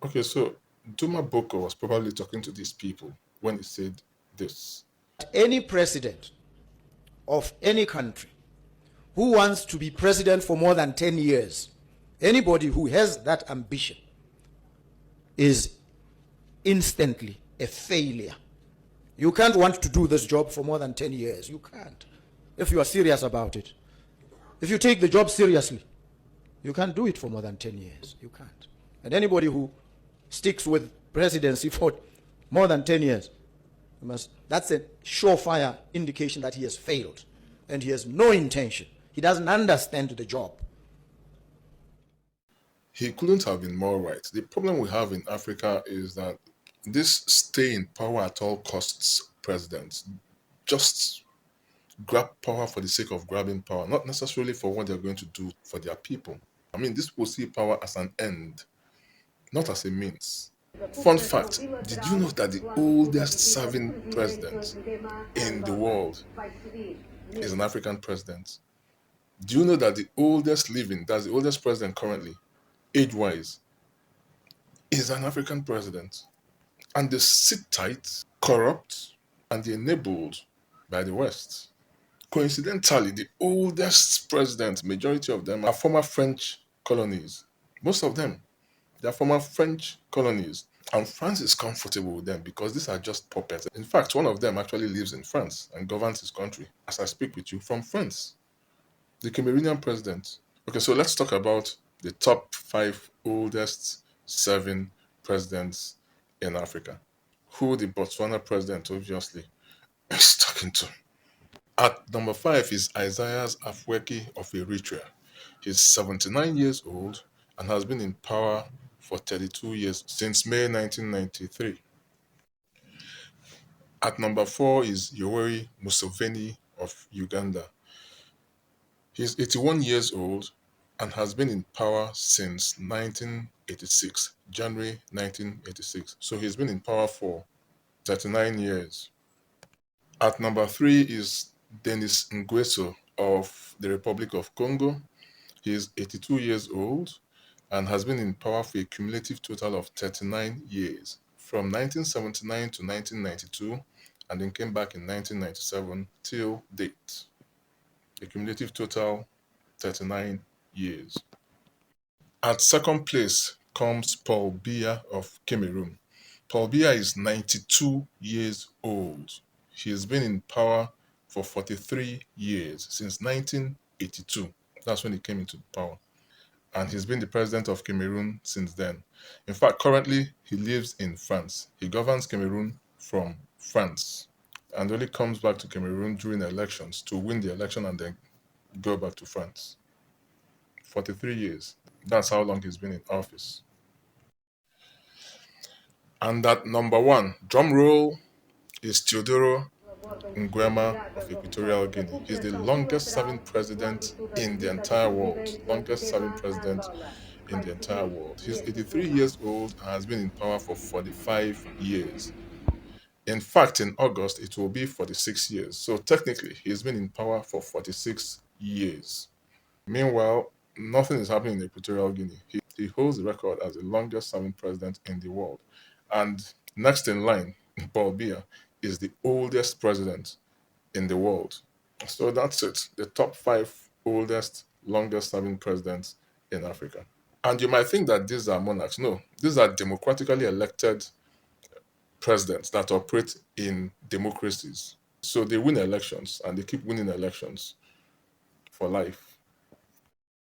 Okay, so Duma Boko was probably talking to these people when he said this. Any president of any country who wants to be president for more than 10 years, anybody who has that ambition is instantly a failure. You can't want to do this job for more than 10 years. You can't. If you are serious about it. If you take the job seriously, you can't do it for more than 10 years. You can't. And anybody who sticks with presidency for more than 10 years, that's a surefire indication that he has failed. And he has no intention. He doesn't understand the job. He couldn't have been more right. The problem we have in Africa is that this stay in power at all costs presidents just grab power for the sake of grabbing power, not necessarily for what they're going to do for their people. I mean, this will see power as an end, not as a means. Fun fact, did you know that the oldest serving president in the world is an African president? Do you know that the oldest living, that's the oldest president currently, age-wise, is an African president? And they sit tight, corrupt, and they're enabled by the West. Coincidentally, the oldest presidents, majority of them, are former French colonies. Most of them, they are former French colonies. And France is comfortable with them because these are just puppets. In fact, one of them actually lives in France and governs his country, as I speak with you, from France, the Cameroonian president. Okay, so let's talk about the top 5 oldest serving presidents in Africa. Who the Botswana president, obviously, is talking to. At number 5 is Isaias Afwerki of Eritrea. He's 79 years old and has been in power for 32 years, since May 1993. At number 4 is Yoweri Museveni of Uganda. He's 81 years old and has been in power since 1986, January 1986. So he's been in power for 39 years. At number 3 is Denis Nguesso of the Republic of Congo. He is 82 years old and has been in power for a cumulative total of 39 years, from 1979 to 1992, and then came back in 1997 till date. A cumulative total 39 years. At second place comes Paul Biya of Cameroon. Paul Biya is 92 years old. He has been in power for 43 years, since 1982. That's when he came into power. And he's been the president of Cameroon since then. In fact, currently he lives in France. He governs Cameroon from France and only comes back to Cameroon during elections to win the election and then go back to France. 43 years. That's how long he's been in office. And at number 1, drum roll, is Teodoro Nguema of Equatorial Guinea. He's the longest serving president in the entire world. Longest serving president in the entire world. He's 83 years old and has been in power for 45 years. In fact, in August, it will be 46 years. So technically, he's been in power for 46 years. Meanwhile, nothing is happening in Equatorial Guinea. He holds the record as the longest serving president in the world. And next in line, Paul Biya is the oldest president in the world. So that's it. The top 5 oldest, longest serving presidents in Africa. And you might think that these are monarchs. No, these are democratically elected presidents that operate in democracies. So they win elections and they keep winning elections for life.